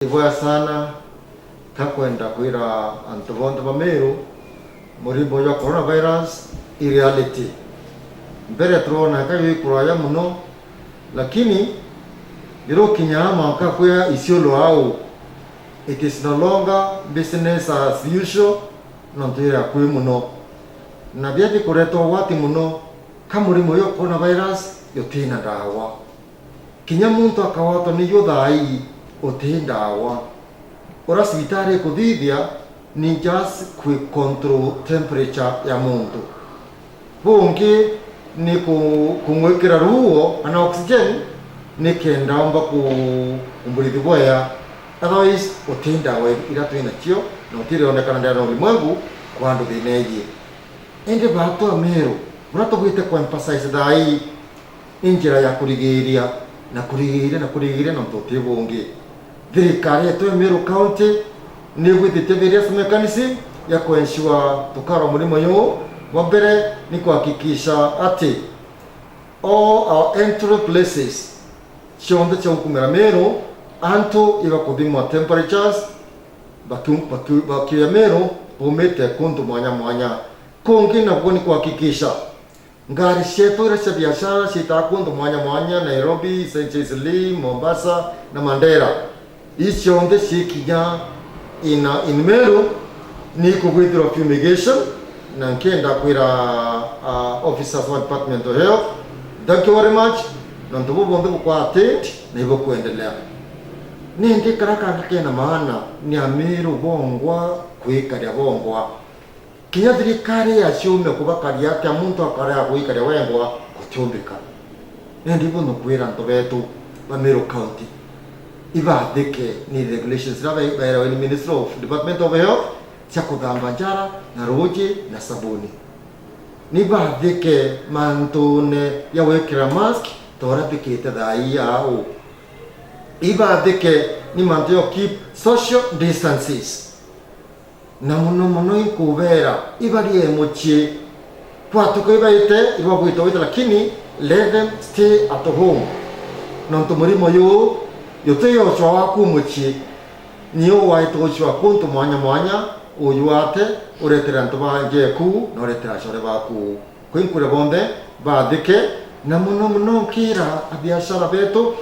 Ivoya sana kakwenda kwira antubonde bameru muribo ya coronavirus i reality mbere turona kayo ikuraya muno lakini biro kinyama kakwya isiolo au it is no longer business as usual nantira kwe muno na byati kureto wati muno kamurimo yo coronavirus yotina dawa kinyamuntu akawato ni yodai otendawa ora sibitare kudhibia ni just control temperature ya muntu bonge ni kumwekera ruo ana oxygen ni kenda omba kumbulidhi boya otherwise otendawa iratwina kio no tire onekana ndano limwengu kwando bineji ende bato amero burato gwite kwa emphasize dai injira ya kurigiria na kurigiria no tote bonge thirikari yetu ya Meru County ni gwithite various mechanism ya kuensure tukara murimo yo wa mbere ni kuhakikisha ati all our entry places chonde cha kumera Meru anto iba kuthimwa temperatures bakiya Meru umete kundu mwanya kongi na kuni kuhakikisha ngari shetu za biashara sitakundu mwanya Nairobi, St. Lee, Mombasa na Mandera ichonde shikinya in Meru ni kugwithira fumigation na nkenda kwira officers wa department of health. Thank you very much na ndugu bonde kwa attend na hivyo kuendelea nindi karaka kena maana ni Meru bongwa kwikaria bongwa kinya thirikari yaciume kubakaria ati muntu akaria kwikaria wengwa gutumbika nindi bono kwira ntobetu ba Meru County ibathike ni regulations by the Minister of Department of Health cha kuthamba njara na roji na sabuni nibathike mantune ya wekira mask tora bikite thai yao ibathike ni mantu yo keep social distances na muno ikubera ibari emuchi kwatuko ibaite ibagwito wita lakini let them stay at home nanto murimo yo yote yo chwa kumuchi niyo waito chwa kuntu mwanya uyuate uretera ntobaje ku no retera chore baku kwinkure bonde badike na muno kira abiashara beto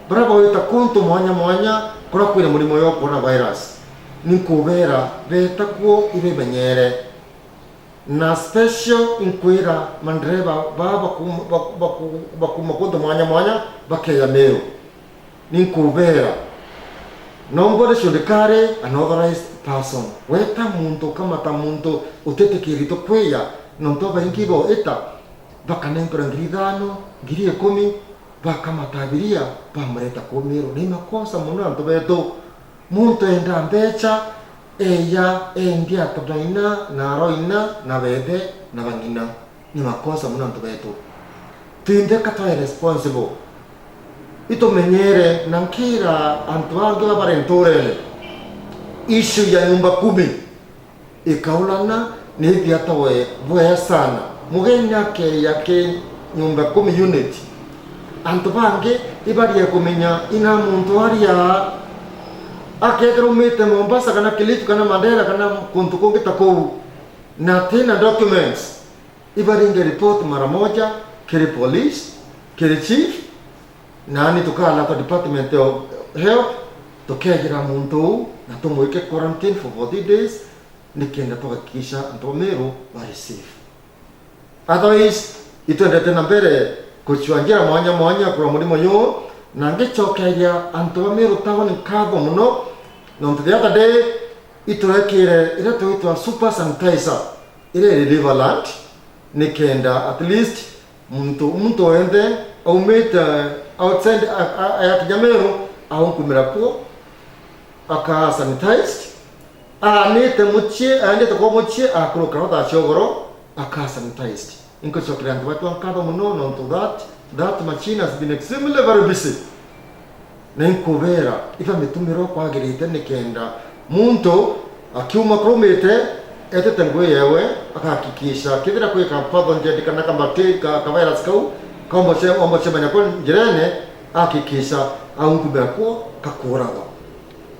bravo yita kuntu mwanya kora kwira murimo yo coronavirus nikubera beta kuo ibe banyere na special inkwira mandreba baba bakumakondo mwanya bakeya Meru ninkubera nombore shudikare unauthorized person weta muntu kama ta muntu utetekirito kweya nontoba ingibo eta bakanempera ngirithano ngiri 10 bakamatabiria bamureta ku Meru ni makosa muno antobeto muntu enda mbecha eya endia tabaina na roina na bebe na bangina ni makosa muno antobeto tinde katwa responsible ito menyere nankira antuange barentorele issue ya nyumba 10 ikaulana ni biatawe boya sana mugenya ke yake nyumba 10 unit antubange ibari ya kumenya ina muntu aria akekero mete Mombasa kana Kilifi kana Mandera kana kuntukonge tako na tena documents ibari nge report mara moja kile police kile chief nani tukala kwa department of health tokegira muntu na tumweke quarantine for 40 days nikenda tuhakikisha ndo Meru wa receive otherwise itende tena mbere kuchwangira mwanya kwa mulimo yo nange chokeria anto Meru town kabo muno no the other day iturekire ila tuitwa super sanitizer ile Riverland nikenda at least muntu ende au meta outside ya Meru au kumirako aka sanitized nete muchi ande to muchi akro karota chogoro aka sanitized inko chokran watu ankado muno no to that machine has been extremely very busy nenko vera ifa metumiro kwa gerite nikenda muntu akiuma kromete ete tengwe yewe akahakikisha kidira kweka pathogen kana kambatika ka virus kau ombo chemanya kwa jirene akikisha au kubako kakuraga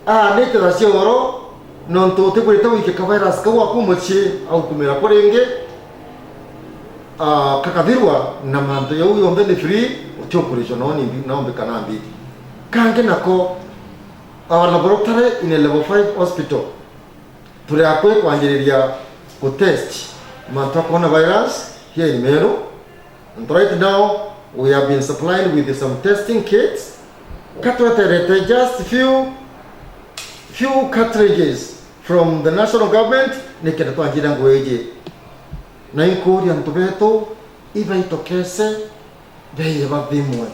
nete da cioro non to te kwita wiki ka virus ka wa kumochi au kumera korenge kakadirwa na manto yau yombe ni free utiokurisho noni naombe kanambi kange nako our laboratory in a level 5 hospital turi akwe kwanjiriria ku test manto coronavirus here in Meru, and right now we have been supplied with some testing kits katwaterete just few cartridges from the national government nikenda twanjira ngweje na inkuria ntubeto iba itokese beye bathimwe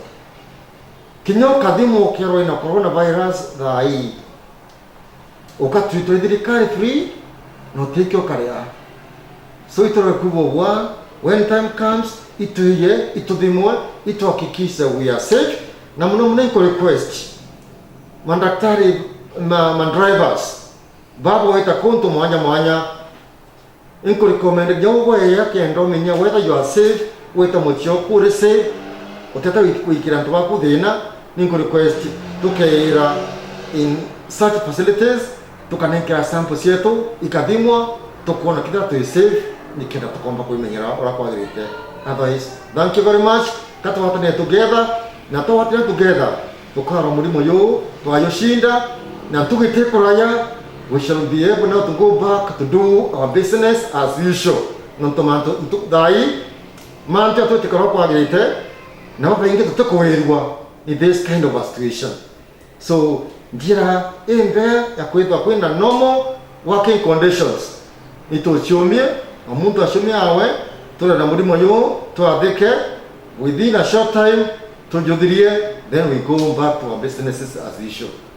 kinyo kathimo kero ina coronavirus gai ukatwitwe thirikari free no tekyo karia so itoro kubogwa when time comes ituye ituthimwe ituhakikisha we are safe na muno niko request mandaktari drivers babo weta konto mwanya inko recommend jogo yake ndo menya whether you are safe weta mochio kure safe utata wikira ndo bako thina ninko request tukeira in such facilities tukanekera samples yetu ikathimwa tukona kida tu safe nikenda tukomba kuimenyera ora kwagirite. Otherwise, thank you very much katawatane together na tawatane together tukara murimo yo twayoshinda na tugitekora we shall be able now to go back to do our business as usual. Nontomanto dai manto tutikora kwagirite na bainge tutokoerwa in this kind of a situation. So njira embe ya kwenda normal working conditions itochomie omuntu ashomie awe tole na murimo yo twatheke within a short time tujuthirie, then we go back to our businesses as usual.